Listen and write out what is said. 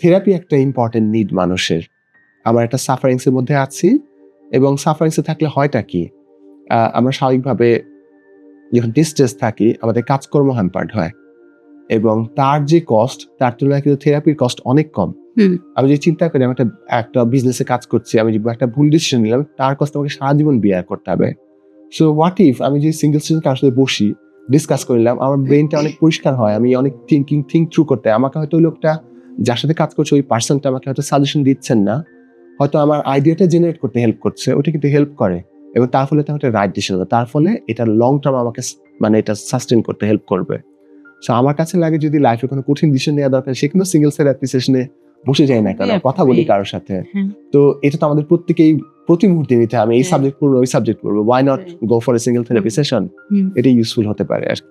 Therapy একটা important need মানুষের। আমরা একটা সাফারিংস এর মধ্যে আছি, এবং সাফারিংস এ থাকলে হয়টা কি, আমরা স্বাভাবিকভাবে যখন ডিস্ট্রেস থাকি আমাদের কাজকর্ম হ্যাম্পার্ড হয়, এবং তার যে কস্ট তার তুলনায় কিন্তু থেরাপির কস্ট অনেক কম। আমি যদি চিন্তা করি আমি একটা বিজনেসে কাজ করছি, আমি যদি একটা ভুল ডিসিশন নিলাম তার কষ্ট আমাকে সারা জীবন বিয়ার করতে হবে। সো হোয়াট ইফ আমি যদি সিঙ্গেল সিজন কারোর সাথে বসি, ডিসকাস করলাম, আমার ব্রেনটা অনেক পরিষ্কার হয়, আমি অনেক থিঙ্ক থ্রু করতে, আমাকে হয়তো ওই লোকটা যার সাথে কাজ করছে ওই পার্সনটা আমাকে হয়তো সাজেশন দিচ্ছেন না, হয়তো আমার আইডিয়াটা জেনারেট করতে হেল্প করছে, ওটা কিন্তু হেল্প করে, এবং তার ফলে তার রাইট ডিসিশন, তার ফলে এটা লং টার্ম আমাকে মানে এটা সাস্টেন করতে হেল্প করবে। সো আমার কাছে লাগে যদি লাইফে কোনো কঠিন ডিসিশন নেওয়া দরকার, সে কিন্তু সিঙ্গেল থেরাপি সেশনে বসে যায় না কেন, কথা বলি কারোর সাথে। তো এটা তো আমাদের প্রত্যেকেই প্রতি মুহূর্তে নিতে, আমি এই সাবজেক্ট পড়বো ওই সাবজেক্ট পড়বো, why not go for a single therapy session, এটা ইউজফুল হতে পারে আর কি।